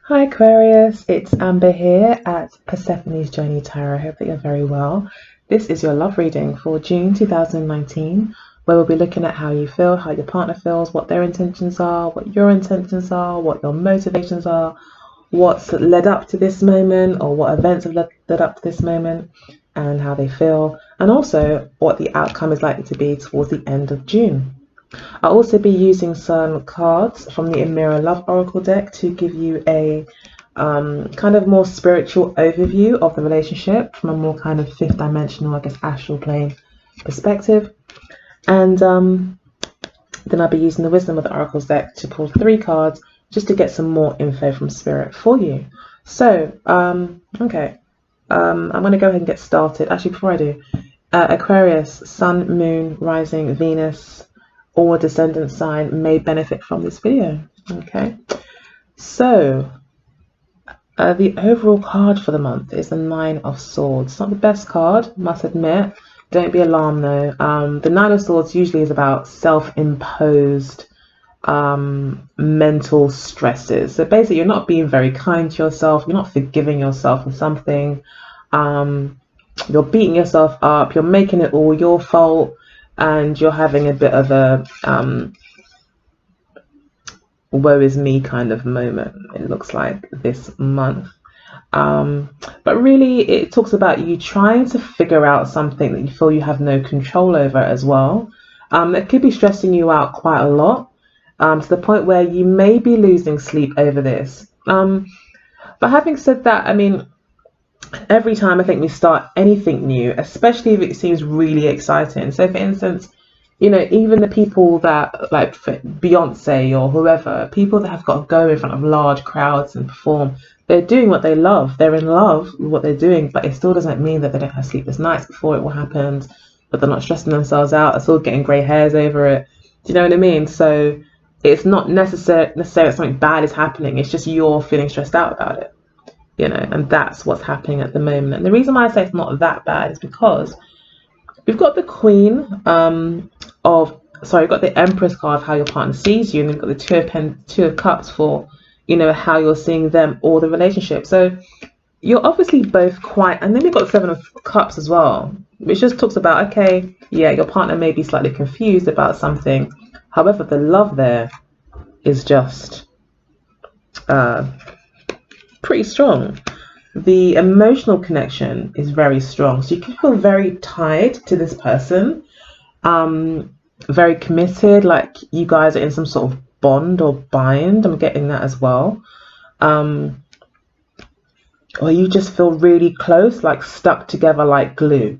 Hi Aquarius, it's Amber here at Persephone's Journey Tarot. I hope that you're very well. This is your love reading for June 2019, where we'll be looking at how you feel, how your partner feels, what their intentions are, what your intentions are, what your motivations are, what's led up to this moment, or what events have led up to this moment, and how they feel, and also what the outcome is likely to be towards the end of June. I'll also be using some cards from the Amira Love Oracle deck to give you a kind of more spiritual overview of the relationship from a more kind of fifth dimensional, I guess, astral plane perspective. And then I'll be using the Wisdom of the Oracles deck to pull 3 cards just to get some more info from Spirit for you. So, okay, I'm going to go ahead and get started. Actually, before I do, Aquarius, Sun, Moon, Rising, Venus, or descendant sign may benefit from this video. Okay, so the overall card for the month is the 9 of Swords. It's not the best card, must admit. Don't be alarmed though. The 9 of Swords usually is about self-imposed mental stresses. So basically, you're not being very kind to yourself. You're not forgiving yourself for something. You're beating yourself up. You're making it all your fault. And you're having a bit of a woe is me kind of moment, it looks like, this month. But really, it talks about you trying to figure out something that you feel you have no control over as well. That could be stressing you out quite a lot, to the point where you may be losing sleep over this. But having said that, I mean, every time I think we start anything new, especially if it seems really exciting. So for instance, you know, even the people that like Beyonce or whoever, people that have got to go in front of large crowds and perform, they're doing what they love. They're in love with what they're doing, but it still doesn't mean that they don't have sleepless nights before it will happen, but they're not stressing themselves out. They're still getting grey hairs over it. Do you know what I mean? So it's not necessarily something bad is happening. It's just you're feeling stressed out about it. You know, and that's what's happening at the moment. And the reason why I say it's not that bad is because we've got the Queen we've got the Empress card of how your partner sees you, and then we've got the Two of Cups for, you know, how you're seeing them or the relationship. So you're obviously both quite, and then we've got the Seven of Cups as well, which just talks about, okay, yeah, your partner may be slightly confused about something. However, the love there is just pretty strong. The emotional connection is very strong, so you can feel very tied to this person, very committed, like you guys are in some sort of bond or bind. I'm getting that as well. Or you just feel really close, like stuck together like glue.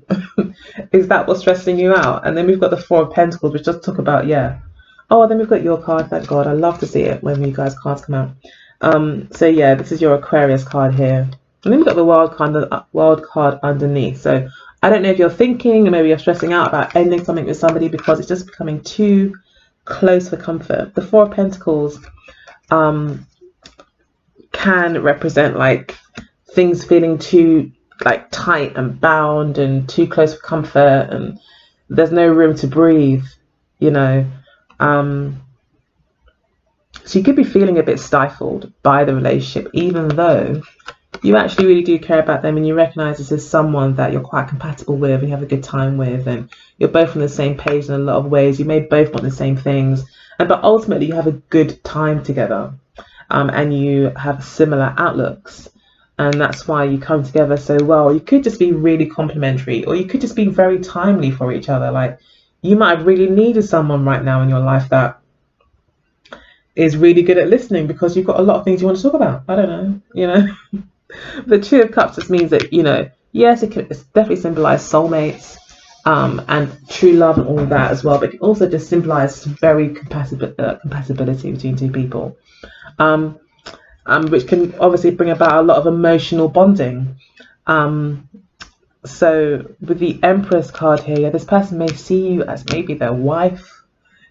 Is that what's stressing you out? And then we've got the Four of Pentacles, which just talk about, yeah. Oh, then we've got your card, thank God. I love to see it when you guys' cards come out. So yeah, this is your Aquarius card here. And then we've got the wild card underneath. So I don't know if you're thinking, or maybe you're stressing out about ending something with somebody because it's just becoming too close for comfort. The Four of Pentacles can represent like things feeling too like tight and bound and too close for comfort, and there's no room to breathe, you know. So you could be feeling a bit stifled by the relationship, even though you actually really do care about them and you recognize this is someone that you're quite compatible with and you have a good time with, and you're both on the same page in a lot of ways. You may both want the same things, but ultimately you have a good time together, and you have similar outlooks, and that's why you come together so well. You could just be really complementary, or you could just be very timely for each other. Like, you might have really needed someone right now in your life that is really good at listening because you've got a lot of things you want to talk about. I don't know, you know. The Two of Cups just means that, you know, yes, it's definitely symbolize soulmates, and true love and all of that as well, but it can also just symbolize very compatibility between two people, which can obviously bring about a lot of emotional bonding. So with the Empress card here, yeah, this person may see you as maybe their wife,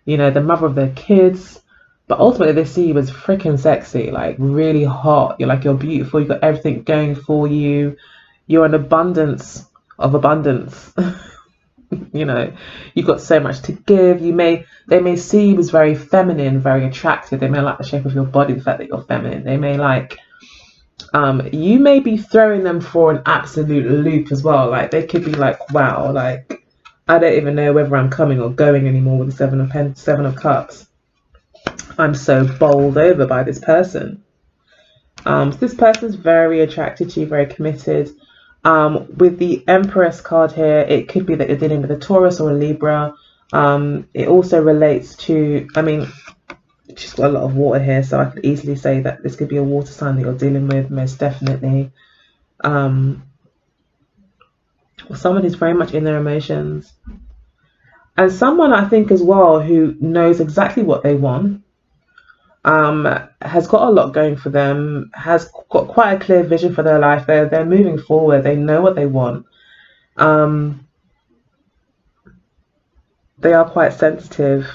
you know, the mother of their kids, but ultimately they see you as freaking sexy, like really hot. You're beautiful. You've got everything going for you. You're an abundance of abundance. You know, you've got so much to give. They may see you as very feminine, very attractive. They may like the shape of your body, the fact that you're feminine. They may like You may be throwing them for an absolute loop as well. Like they could be like, wow, like I don't even know whether I'm coming or going anymore with the Seven of Cups. I'm so bowled over by this person. So this person's very attracted to you, very committed. With the Empress card here, it could be that you're dealing with a Taurus or a Libra. It also relates to, I mean, she's got a lot of water here, so I could easily say that this could be a water sign that you're dealing with, most definitely. Someone who's very much in their emotions. And someone, I think, as well, who knows exactly what they want, has got a lot going for them, has got quite a clear vision for their life. They're moving forward. They know what they want. They are quite sensitive,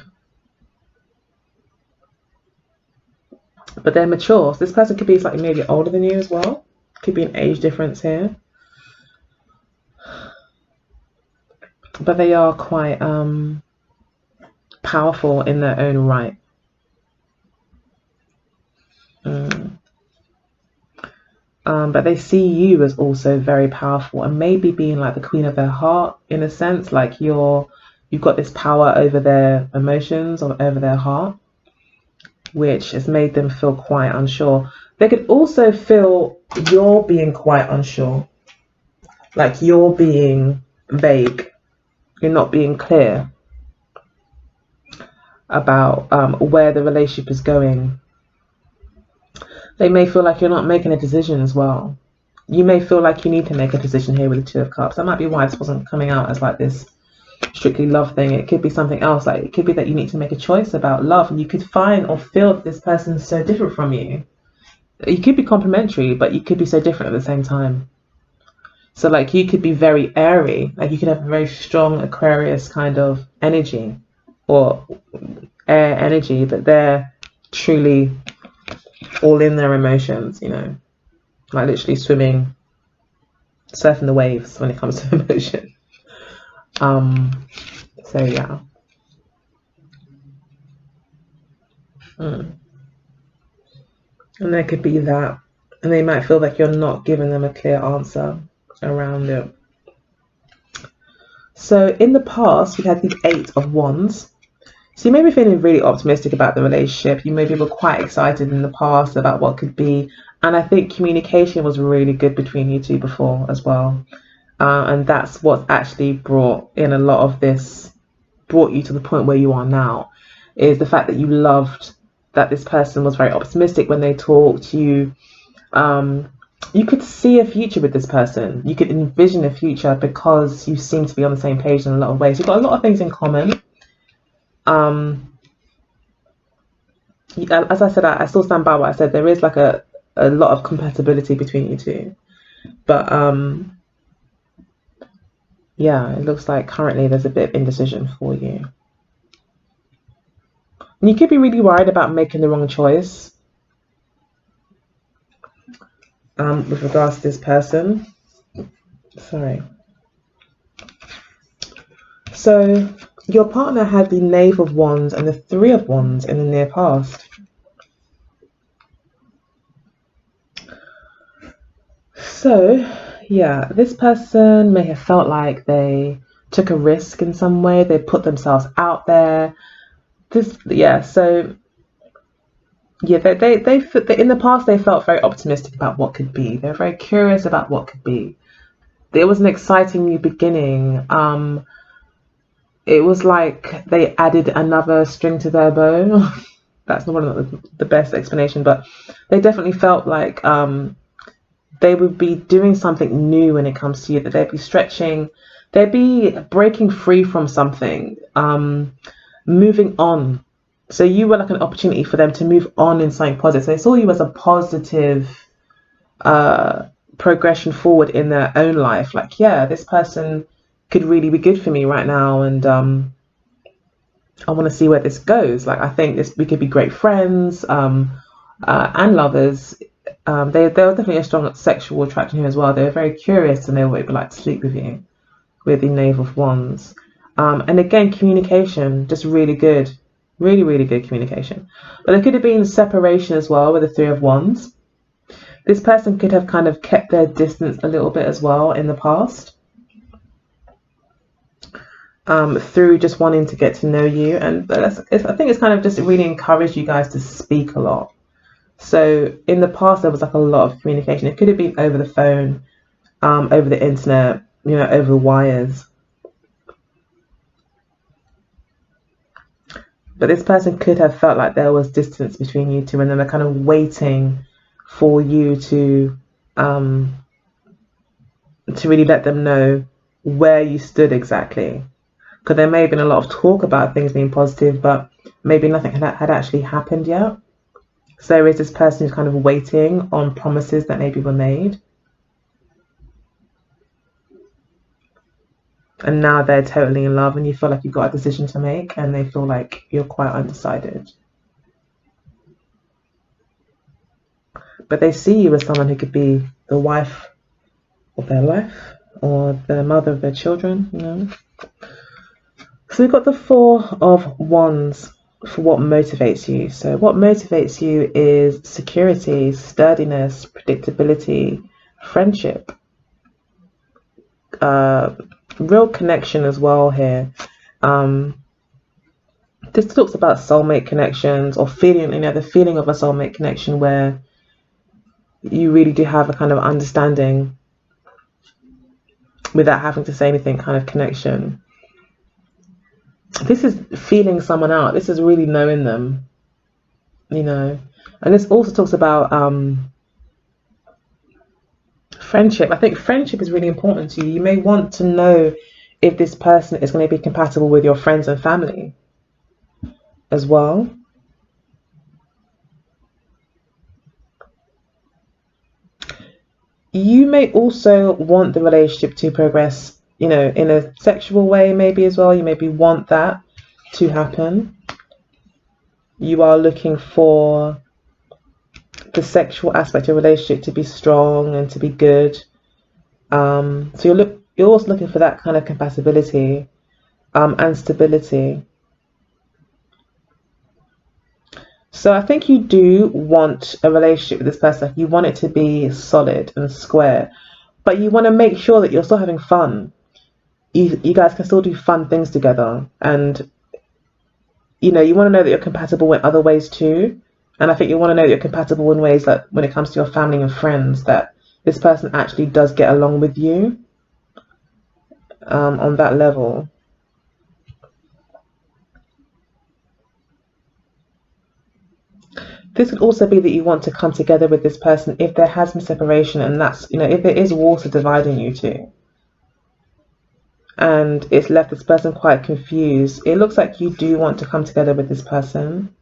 but they're mature. So this person could be slightly maybe older than you as well. Could be an age difference here. But they are quite powerful in their own right. But they see you as also very powerful and maybe being like the queen of their heart in a sense, like you've got this power over their emotions or over their heart, which has made them feel quite unsure. They could also feel you're being quite unsure, like you're being vague, you're not being clear about where the relationship is going. They may feel like you're not making a decision as well. You may feel like you need to make a decision here with the Two of Cups. That might be why this wasn't coming out as like this strictly love thing. It could be something else. Like it could be that you need to make a choice about love, and you could find or feel that this person is so different from you. You could be complementary, but you could be so different at the same time. So like you could be very airy, like you could have a very strong Aquarius kind of energy or air energy, but they're truly all in their emotions, you know, like literally swimming, surfing the waves when it comes to emotion. So yeah. And there could be that, and they might feel like you're not giving them a clear answer around it. So in the past, we had the Eight of Wands. So you may be feeling really optimistic about the relationship. You maybe were quite excited in the past about what could be. And I think communication was really good between you two before as well. And that's what actually brought in a lot of this, brought you to the point where you are now, is the fact that you loved that this person was very optimistic when they talked. You could see a future with this person. You could envision a future because you seem to be on the same page in a lot of ways. You've got a lot of things in common. As I said, I still stand by what I said. There is like a lot of compatibility between you two, but yeah, it looks like currently there's a bit of indecision for you, and you could be really worried about making the wrong choice with regards to this person. Sorry. So your partner had the Knave of Wands and the Three of Wands in the near past. So, yeah, this person may have felt like they took a risk in some way. They put themselves out there. So yeah, they in the past they felt very optimistic about what could be. They're very curious about what could be. It was an exciting new beginning. It was like they added another string to their bow. That's not the best explanation, but they definitely felt like they would be doing something new when it comes to you, that they'd be stretching, they'd be breaking free from something, moving on. So you were like an opportunity for them to move on in something positive. So they saw you as a positive progression forward in their own life. Like, yeah, this person could really be good for me right now, and I want to see where this goes. Like, I think we could be great friends and lovers. There was definitely a strong sexual attraction here as well. They were very curious and they would like to sleep with you, with the Knave of Wands. And again, communication, just really good, really, really good communication. But there could have been separation as well with the Three of Wands. This person could have kind of kept their distance a little bit as well in the past, through just wanting to get to know you. And I think it's kind of just really encouraged you guys to speak a lot. So in the past, there was like a lot of communication. It could have been over the phone, over the internet, over the wires. But this person could have felt like there was distance between you two, and then they're kind of waiting for you to really let them know where you stood exactly. Because there may have been a lot of talk about things being positive, but maybe nothing had actually happened yet. So there is this person who's kind of waiting on promises that maybe were made. And now they're totally in love, and you feel like you've got a decision to make, and they feel like you're quite undecided. But they see you as someone who could be the wife of their life, or the mother of their children, So we've got the Four of Wands for what motivates you. So what motivates you is security, sturdiness, predictability, friendship, real connection as well here. This talks about soulmate connections, or feeling, the feeling of a soulmate connection where you really do have a kind of understanding without having to say anything, kind of connection. This is feeling someone out. This is really knowing them, And this also talks about friendship. I think friendship is really important to you. You may want to know if this person is going to be compatible with your friends and family as well. You may also want the relationship to progress, in a sexual way maybe as well. You maybe want that to happen. You are looking for the sexual aspect of a relationship to be strong and to be good. So you're also looking for that kind of compatibility and stability. So I think you do want a relationship with this person. You want it to be solid and square, but you want to make sure that you're still having fun. You guys can still do fun things together, and you want to know that you're compatible in other ways too. And I think you want to know that you're compatible in ways that when it comes to your family and friends, that this person actually does get along with you on that level. This could also be that you want to come together with this person if there has been separation, and that's, if there is water dividing you two, and it's left this person quite confused. It looks like you do want to come together with this person.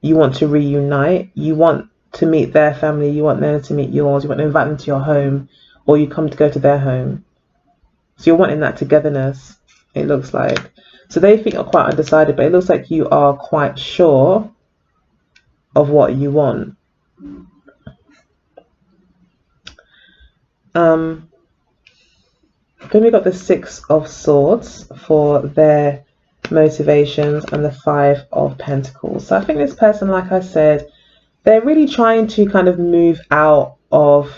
You want to reunite. You want to meet their family. You want them to meet yours. You want to invite them to your home, or you come to go to their home. So you're wanting that togetherness, it looks like. So they think you're quite undecided, but it looks like you are quite sure of what you want. Then we got the Six of Swords for their motivations, and the Five of Pentacles. So I think this person, like I said, they're really trying to kind of move out of,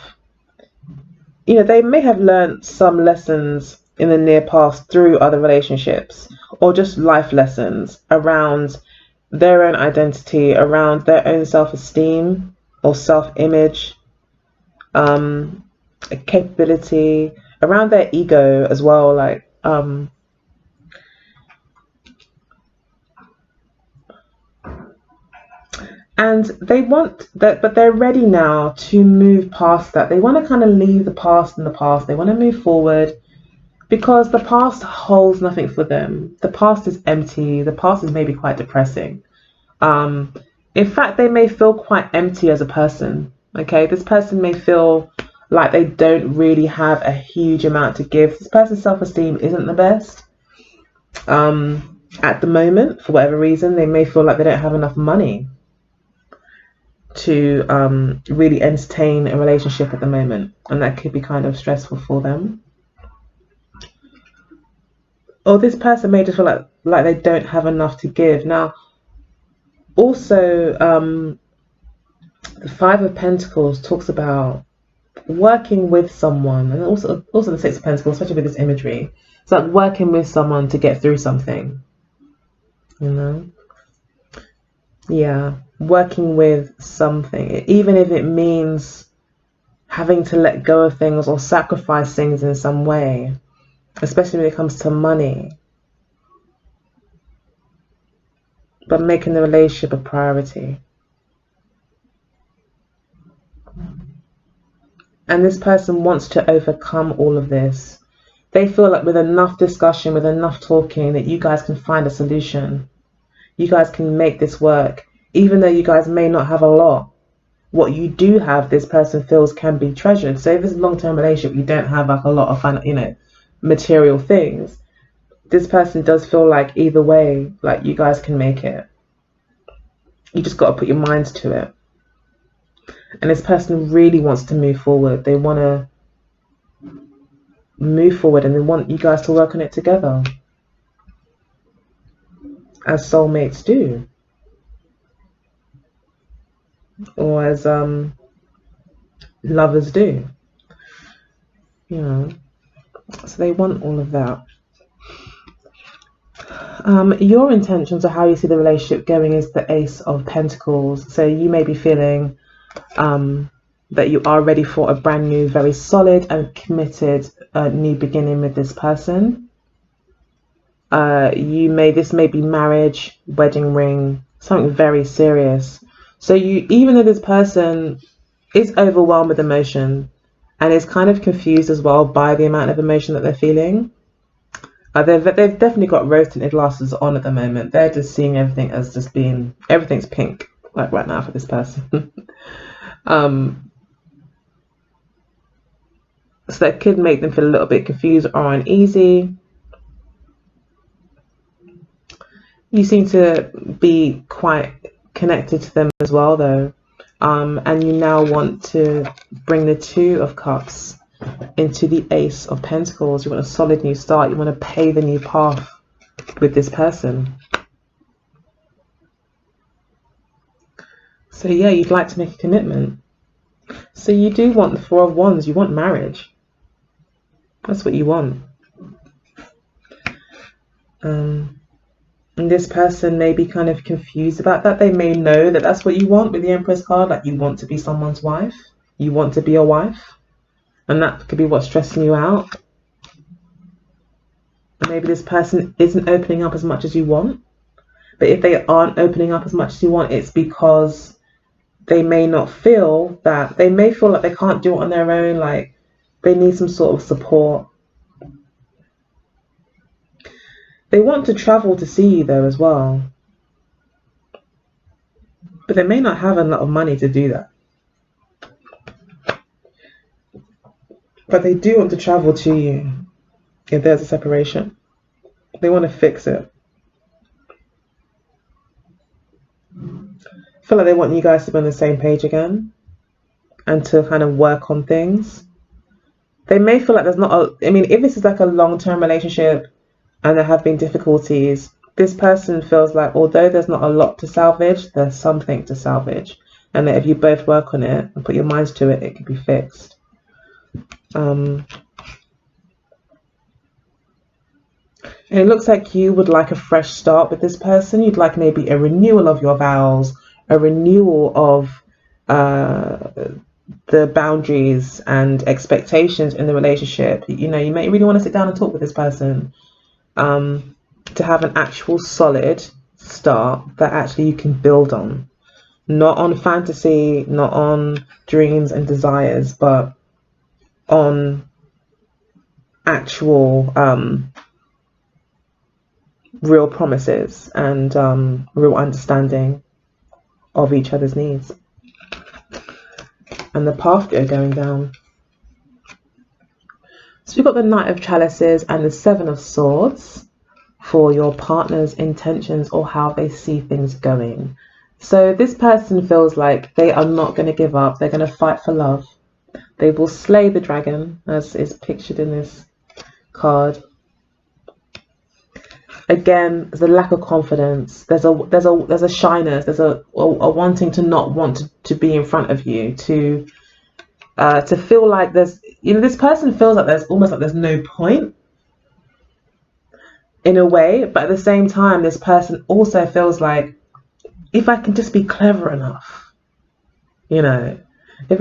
they may have learned some lessons in the near past through other relationships, or just life lessons around their own identity, around their own self-esteem or self-image, capability, around their ego as well, like and they want that, but they're ready now to move past that. They want to kind of leave the past in the past. They want to move forward, because the past holds nothing for them. The past is empty. The past is maybe quite depressing. In fact, they may feel quite empty as a person. Okay, this person may feel like they don't really have a huge amount to give. This person's self-esteem isn't the best at the moment. For whatever reason, they may feel like they don't have enough money to really entertain a relationship at the moment, and that could be kind of stressful for them. Or this person may just feel like they don't have enough to give. Now, also, The Five of Pentacles talks about working with someone, and also the Six of Pentacles, especially with this imagery. It's like working with someone to get through something, you know? Yeah, working with something, even if it means having to let go of things or sacrifice things in some way, especially when it comes to money, but making the relationship a priority. And this person wants to overcome all of this. They feel like with enough discussion, with enough talking, that you guys can find a solution. You guys can make this work. Even though you guys may not have a lot, what you do have, this person feels can be treasured. So if it's a long-term relationship, you don't have like a lot of material things. This person does feel like either way, like you guys can make it. You just got to put your minds to it. And this person really wants to move forward. They want to move forward and they want you guys to work on it together, as soulmates do, or as lovers do, you know. So they want all of that. Your intentions or how you see the relationship going is the Ace of Pentacles. So you may be feeling that you are ready for a brand new, very solid and committed new beginning with this person. This may be marriage, wedding ring, something very serious. So even though this person is overwhelmed with emotion and is kind of confused as well by the amount of emotion that they're feeling, they've definitely got rose-tinted glasses on at the moment. They're just seeing everything as just being, everything's pink, like right now for this person. So that could make them feel a little bit confused or uneasy. You seem to be quite connected to them as well, though. And you now want to bring the Two of Cups into the Ace of Pentacles. You want a solid new start. You want to pave a new path with this person. So yeah, you'd like to make a commitment. So you do want the Four of Wands. You want marriage. That's what you want. And this person may be kind of confused about that. They may know that that's what you want with the Empress card. Like you want to be someone's wife. You want to be a wife. And that could be what's stressing you out. And maybe this person isn't opening up as much as you want. But if they aren't opening up as much as you want, it's because they may not feel that. They may feel like they can't do it on their own. Like they need some sort of support. They want to travel to see you though as well. But they may not have a lot of money to do that. But they do want to travel to you if there's a separation. They want to fix it. I feel like they want you guys to be on the same page again and to kind of work on things. They may feel like there's not a, I mean, if this is like a long-term relationship and there have been difficulties, this person feels like although there's not a lot to salvage, there's something to salvage. And that if you both work on it and put your minds to it, it can be fixed. And it looks like you would like a fresh start with this person. You'd like maybe a renewal of your vows, a renewal of the boundaries and expectations in the relationship. You know, you may really want to sit down and talk with this person to have an actual solid start that actually you can build on. Not on fantasy, not on dreams and desires, but on actual real promises and real understanding of each other's needs and the path they're going down. So we've got the Knight of Chalices and the Seven of Swords for your partner's intentions or how they see things going. So this person feels like they are not going to give up. They're going to fight for love. They will slay the dragon, as is pictured in this card. again, there's a lack of confidence. There's a shyness. There's a wanting to not want to be in front of you, to feel like there's, this person feels like there's almost like there's no point in a way, but at the same time, this person also feels like, if I can just be clever enough, if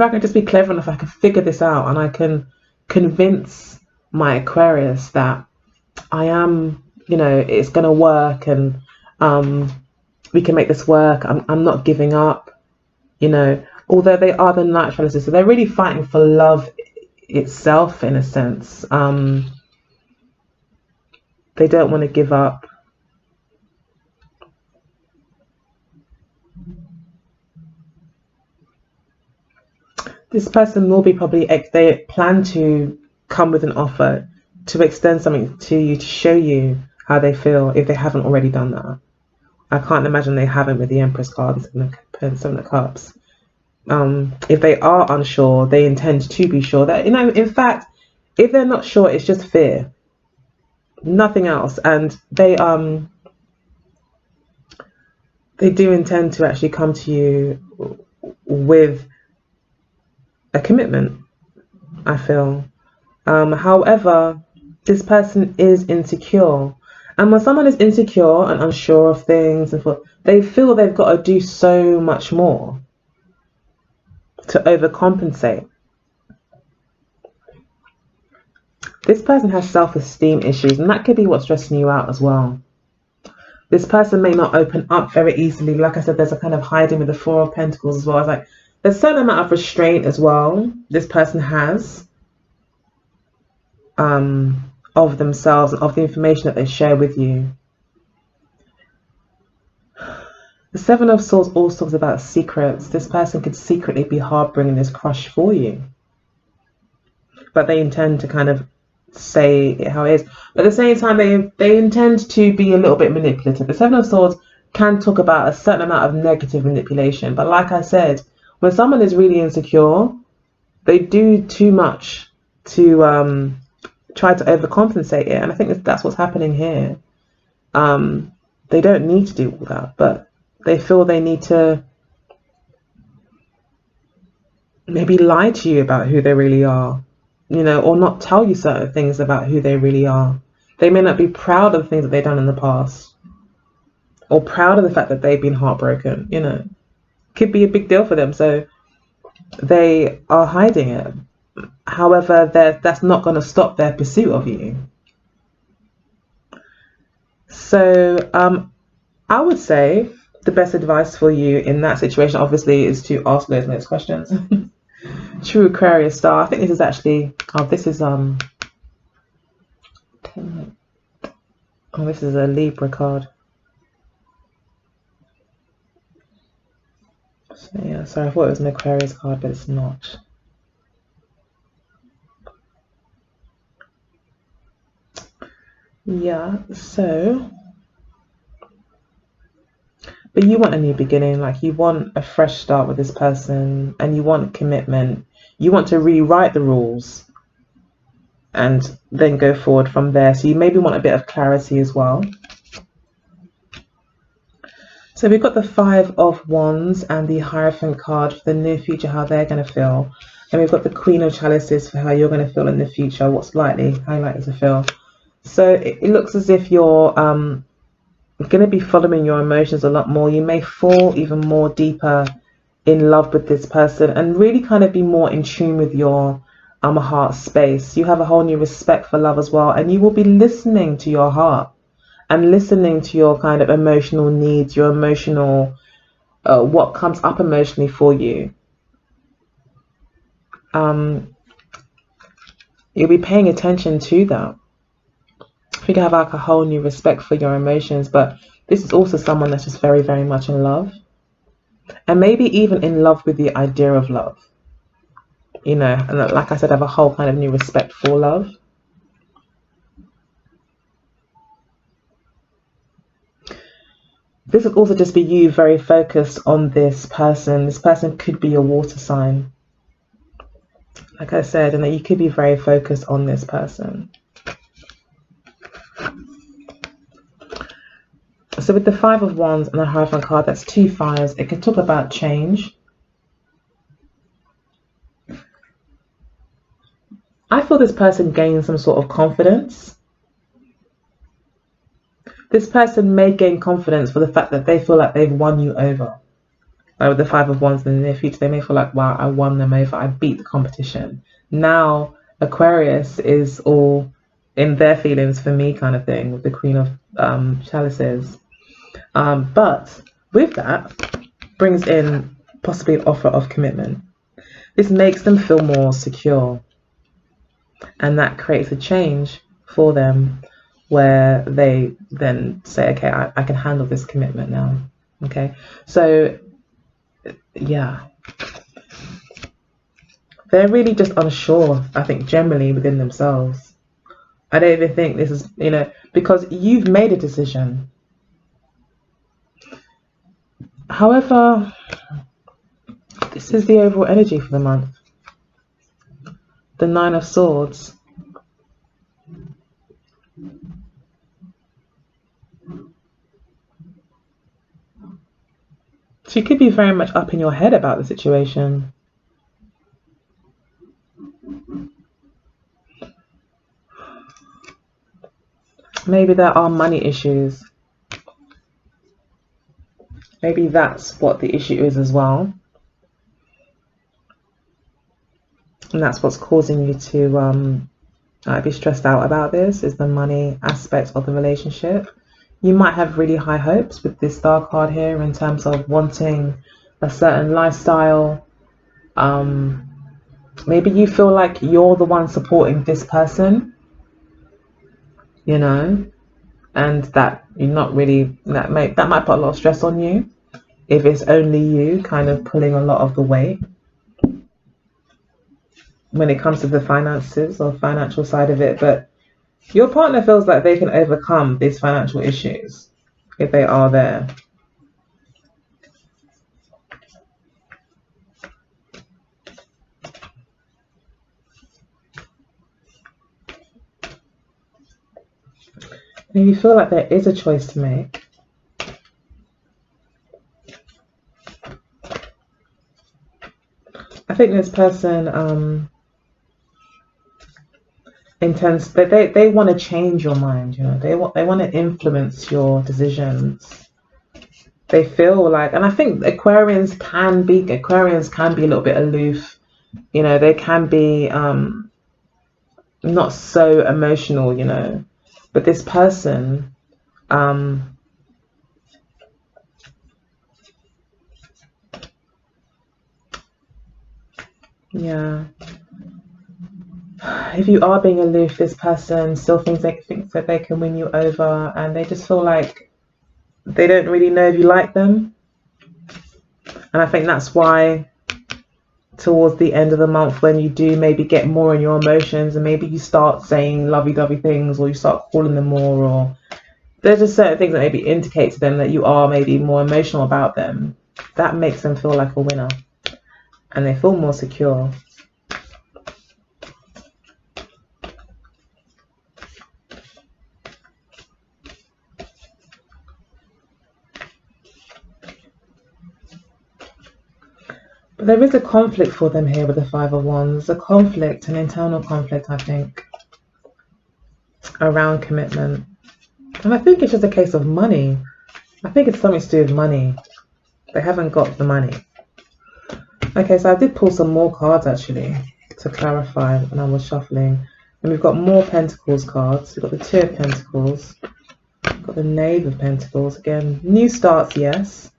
I can just be clever enough, I can figure this out and I can convince my Aquarius that I am, it's going to work, and we can make this work. I'm not giving up, although they are the naturalists, so they're really fighting for love itself in a sense. They don't want to give up. This person will be they plan to come with an offer to extend something to you, to show you how they feel, if they haven't already done that. I can't imagine they haven't with the Empress cards and the Seven of Cups. If they are unsure, they intend to be sure. That, in fact, if they're not sure, it's just fear, nothing else. And they do intend to actually come to you with a commitment, I feel. However, this person is insecure. And when someone is insecure and unsure of things, they feel they've got to do so much more to overcompensate. This person has self-esteem issues, and that could be what's stressing you out as well. This person may not open up very easily. Like I said, there's a kind of hiding with the Four of Pentacles as well. It's like there's a certain amount of restraint as well this person has of themselves, of the information that they share with you. The Seven of Swords also talks about secrets. This person could secretly be harboring this crush for you, but they intend to kind of say it how it is. But at the same time, they intend to be a little bit manipulative. The Seven of Swords can talk about a certain amount of negative manipulation, but like I said, when someone is really insecure, they do too much to try to overcompensate it, and I think that's what's happening here. They don't need to do all that, but they feel they need to maybe lie to you about who they really are, or not tell you certain things about who they really are. They may not be proud of the things that they've done in the past, or proud of the fact that they've been heartbroken, could be a big deal for them, so they are hiding it. However, that's not going to stop their pursuit of you. So I would say the best advice for you in that situation, obviously, is to ask those next questions. True Aquarius star. I think this is actually, this is a Libra card. So yeah, sorry, I thought it was an Aquarius card, but it's not. Yeah, so, but you want a new beginning, like you want a fresh start with this person, and you want commitment. You want to rewrite the rules and then go forward from there. So you maybe want a bit of clarity as well. So we've got the Five of Wands and the Hierophant card for the near future, how they're going to feel. And we've got the Queen of Chalices for how you're going to feel in the future, how you're likely to feel. So it looks as if you're going to be following your emotions a lot more. You may fall even more deeper in love with this person and really kind of be more in tune with your heart space. You have a whole new respect for love as well, and you will be listening to your heart and listening to your kind of emotional needs, your emotional, what comes up emotionally for you. You'll be paying attention to that. You can have like a whole new respect for your emotions, but this is also someone that's just very, very much in love, and maybe even in love with the idea of love, and like I said, have a whole kind of new respect for love. This would also just be you very focused on this person. This person could be a water sign, like I said, and that you could be very focused on this person. So with the Five of Wands and the Hierophant card, that's two fires. It can talk about change. I feel this person gains some sort of confidence. This person may gain confidence for the fact that they feel like they've won you over. Like with the Five of Wands in the near future, they may feel like, wow, I won them over. I beat the competition. Now Aquarius is all in their feelings for me kind of thing with the Queen of Chalices. But with that brings in possibly an offer of commitment. This makes them feel more secure. And that creates a change for them where they then say, okay, I can handle this commitment now. Okay, so yeah, they're really just unsure, I think, generally within themselves. I don't even think this is, because you've made a decision. However, this is the overall energy for the month. The Nine of Swords. So you could be very much up in your head about the situation. Maybe there are money issues. Maybe that's what the issue is as well. And that's what's causing you to be stressed out about this, is the money aspect of the relationship. You might have really high hopes with this Star card here in terms of wanting a certain lifestyle. Maybe you feel like you're the one supporting this person, and that you're not really, that might put a lot of stress on you if it's only you kind of pulling a lot of the weight when it comes to the finances or financial side of it. But your partner feels like they can overcome these financial issues if they are there. And you feel like there is a choice to make. I think this person intends that they want to change your mind. They want to influence your decisions. They feel like, and I think Aquarians can be a little bit aloof. They can be not so emotional. But this person, yeah. If you are being aloof, this person still thinks that they can win you over, and they just feel like they don't really know if you like them. And I think that's why towards the end of the month, when you do maybe get more in your emotions and maybe you start saying lovey-dovey things, or you start calling them more, or there's just certain things that maybe indicate to them that you are maybe more emotional about them, that makes them feel like a winner and they feel more secure. But there is a conflict for them here with the Five of Wands. A conflict, an internal conflict, I think, around commitment. And I think it's just a case of money. I think it's something to do with money. They haven't got the money. Okay, so I did pull some more cards actually to clarify when I was shuffling. And we've got more Pentacles cards. We've got the Two of Pentacles. We've got the Knave of Pentacles. Again, new starts, yes.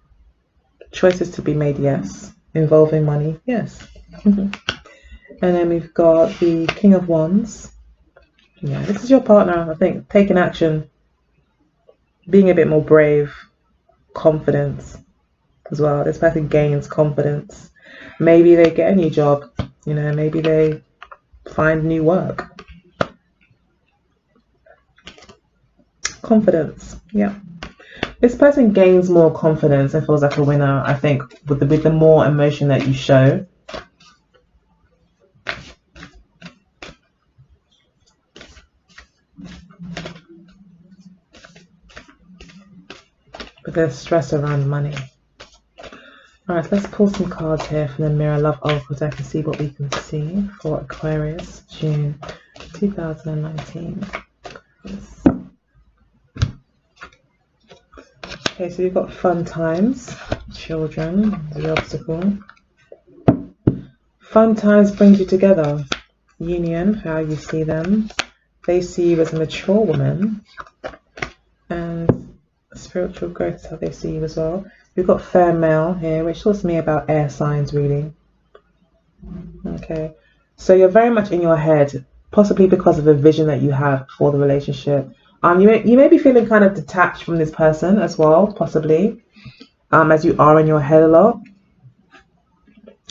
Choices to be made, yes. Involving money, yes. And then we've got the King of Wands. Yeah, this is your partner, I think, taking action, being a bit more brave, confidence as well. This person gains confidence. Maybe they get a new job, maybe they find new work. Confidence, yeah. This person gains more confidence and feels like a winner, I think, with the more emotion that you show. but there's stress around money. Alright, let's pull some cards here from the Mirror Love Oracle deck and see what we can see for Aquarius, June 2019. Okay, so we've got fun times, children, the obstacle. Fun times brings you together. Union, how you see them. They see you as a mature woman. And spiritual growth is how they see you as well. We've got fair male here, which talks to me about air signs, really. Okay, so you're very much in your head, possibly because of a vision that you have for the relationship. You may be feeling kind of detached from this person as well, possibly, as you are in your head a lot.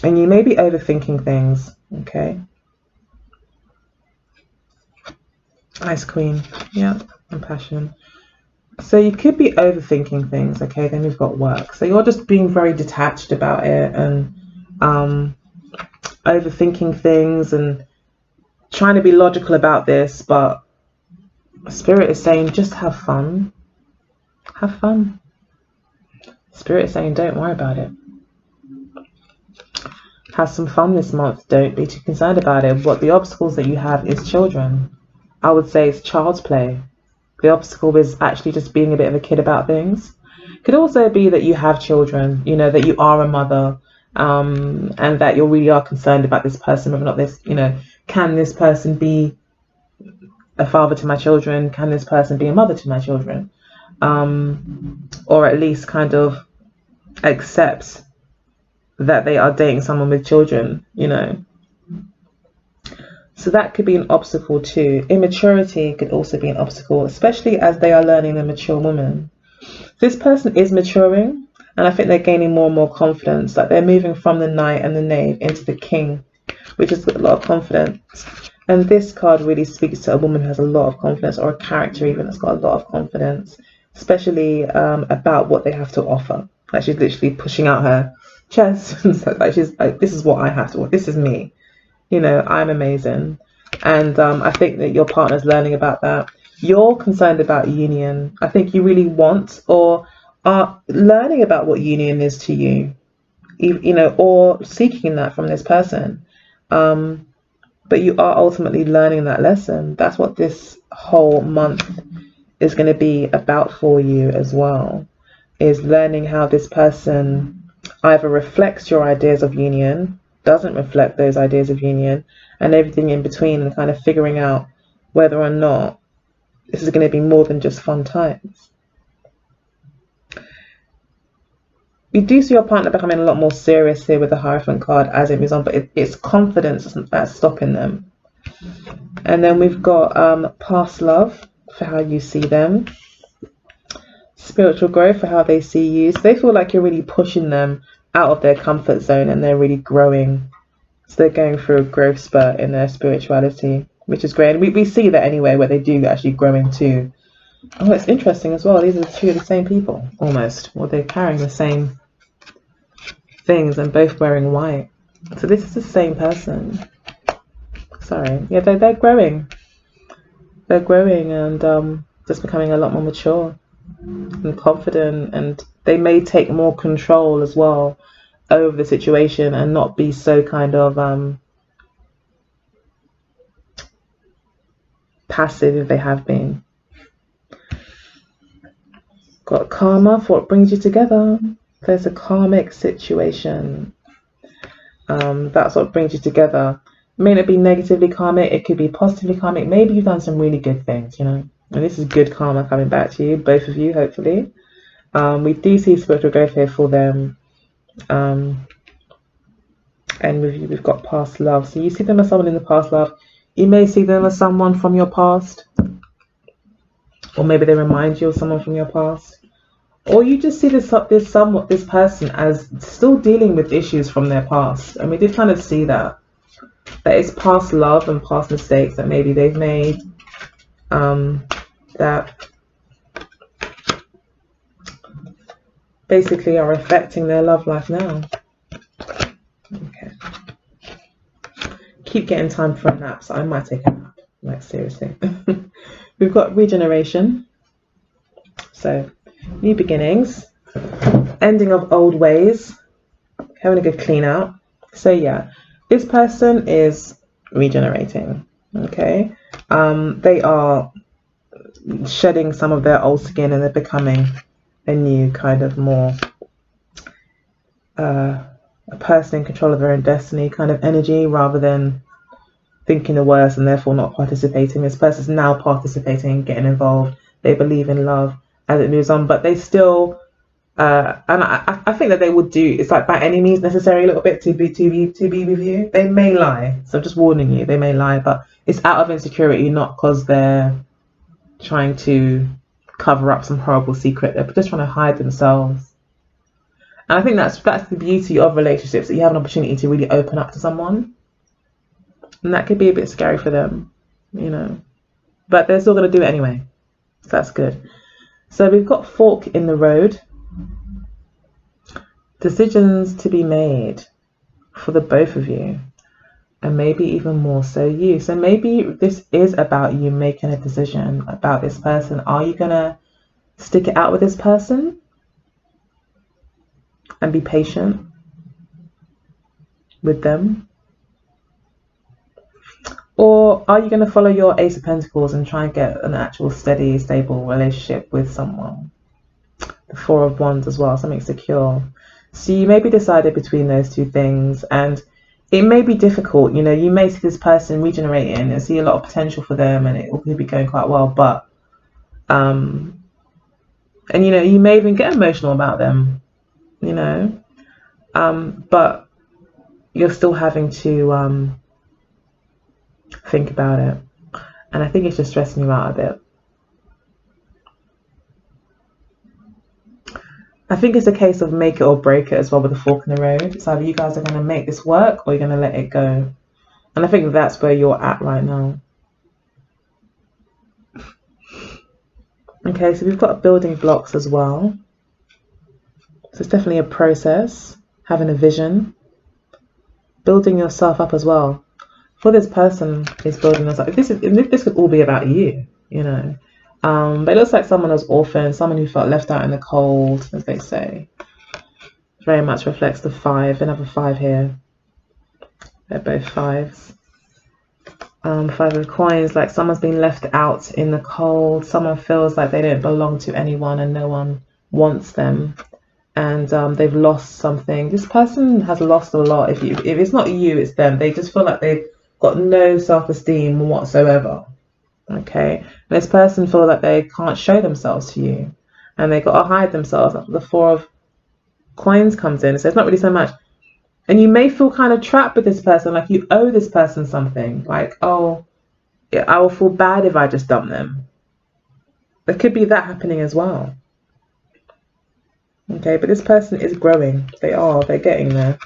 And you may be overthinking things, okay? Ice Queen, yeah, and passion. So you could be overthinking things, okay? Then we've got work. So you're just being very detached about it and overthinking things and trying to be logical about this, but Spirit is saying just have fun. Have fun. Spirit is saying don't worry about it. Have some fun this month. Don't be too concerned about it. What the obstacles that you have is children. I would say it's child's play. The obstacle is actually just being a bit of a kid about things. Could also be that you have children, you know, that you are a mother, and that you really are concerned about this person, whether or not this, you know, can this person be a father to my children? Can this person be a mother to my children? Or at least kind of accept that they are dating someone with children, you know. So that could be an obstacle too. Immaturity could also be an obstacle, especially as they are learning a mature woman. This person is maturing, and I think they're gaining more and more confidence. Like they're moving from the Knight and the Knave into the King, which has got a lot of confidence. And this card really speaks to a woman who has a lot of confidence, or a character even that's got a lot of confidence, especially about what they have to offer. Like she's literally pushing out her chest. Like she's like, this is what I have to offer. This is me. You know, I'm amazing. And I think that your partner's learning about that. You're concerned about union. I think you really want or are learning about what union is to you, you know, or seeking that from this person. But you are ultimately learning that lesson. That's what this whole month is going to be about for you as well, is learning how this person either reflects your ideas of union, doesn't reflect those ideas of union, and everything in between, and kind of figuring out whether or not this is going to be more than just fun times. We do see your partner becoming a lot more serious here with the Hierophant card as it moves on, but it's confidence that's stopping them. And then we've got past love for how you see them, spiritual growth for how they see you. So they feel like you're really pushing them out of their comfort zone and they're really growing. So they're going through a growth spurt in their spirituality, which is great. And we see that anyway, where they do actually grow into. Oh, it's interesting as well. These are two of the same people, almost. Well, they're carrying the same things and both wearing white. So this is the same person. Sorry. Yeah, they're growing. They're growing and just becoming a lot more mature and confident. And they may take more control as well over the situation and not be so kind of passive if they have been. Got karma for what brings you together. There's a karmic situation. That's what brings you together. It may not be negatively karmic, it could be positively karmic. Maybe you've done some really good things, you know. And this is good karma coming back to you, both of you, hopefully. We do see spiritual growth here for them. And with you, we've got past love. So you see them as someone in the past love. You may see them as someone from your past. Or maybe they remind you of someone from your past. Or you just see this person as still dealing with issues from their past. And we did kind of see that it's past love and past mistakes that maybe they've made that basically are affecting their love life now. Okay. Keep getting time for a nap, so I might take a nap. Like seriously. We've got regeneration. So new beginnings, ending of old ways, having a good clean out. So yeah, this person is regenerating. Okay, they are shedding some of their old skin and they're becoming a new kind of more a person in control of their own destiny kind of energy, rather than thinking the worst and therefore not participating. This person's now participating, getting involved. They believe in love as it moves on, but they still and I think that they would do, it's like by any means necessary a little bit to be with you. They may lie, so I'm just warning you, they may lie, but it's out of insecurity, not because they're trying to cover up some horrible secret. They're just trying to hide themselves. And I think that's the beauty of relationships, that you have an opportunity to really open up to someone, and that could be a bit scary for them, you know, but they're still going to do it anyway, so that's good. So we've got fork in the road. Decisions to be made for the both of you, and maybe even more so you. So maybe this is about you making a decision about this person. Are you gonna stick it out with this person and be patient with them, or are you gonna follow your Ace of Pentacles and try and get an actual steady, stable relationship with someone? The Four of Wands as well, something secure. So you may be decided between those two things, and it may be difficult. You know, you may see this person regenerating and see a lot of potential for them, and it will be going quite well. But, and you know, you may even get emotional about them. You know, but you're still having to think about it, and I think it's just stressing you out a bit. I think it's a case of make it or break it as well with the fork in the road. So either you guys are going to make this work or you're going to let it go. And I think that's where you're at right now. Okay, so we've got building blocks as well. So it's definitely a process, having a vision, building yourself up as well. For this person is building yourself. This could all be about you, you know. But it looks like someone was orphaned, someone who felt left out in the cold, as they say. Very much reflects the 5, another 5 here. They're both 5s. 5 of coins, like someone's been left out in the cold. Someone feels like they don't belong to anyone and no one wants them. And they've lost something. This person has lost a lot. If it's not you, it's them. They just feel like they've got no self-esteem whatsoever. Okay, and this person feels like they can't show themselves to you, and they got to hide themselves. That's what the 4 of coins comes in. So it's not really so much, and you may feel kind of trapped with this person, like you owe this person something, like, oh, I will feel bad if I just dump them. There could be that happening as well. Okay, but this person is growing. They're getting there.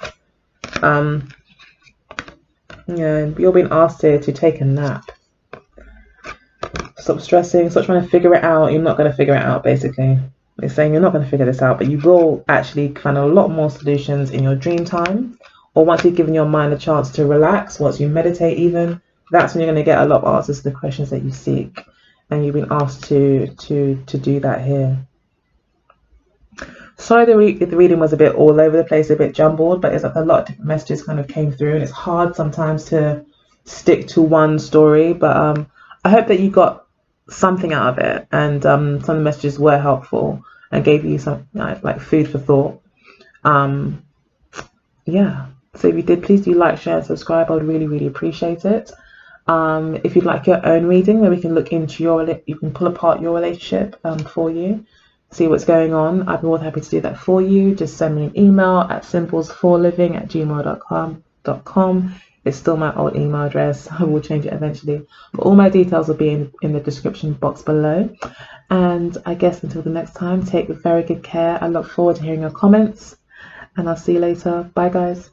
Yeah, you're being asked here to take a nap. Stop stressing, stop trying to figure it out. You're not going to figure it out, basically. It's saying you're not going to figure this out, but you will actually find a lot more solutions in your dream time, or once you've given your mind a chance to relax, once you meditate even, that's when you're going to get a lot of answers to the questions that you seek. And you've been asked to do that here. Sorry if the reading was a bit all over the place, a bit jumbled, but it's like a lot of different messages kind of came through, and it's hard sometimes to stick to one story, but I hope that you got something out of it, and some of the messages were helpful and gave you some like food for thought. Yeah, so if you did, please do like, share and subscribe. I would really appreciate it. If you'd like your own reading where we can look into you can pull apart your relationship for you, see what's going on, I'd be more than happy to do that for you. Just send me an email at symbolsforliving@gmail.com. It's still my old email address. I will change it eventually. But all my details will be in the description box below. And I guess until the next time, take very good care. I look forward to hearing your comments. And I'll see you later. Bye, guys.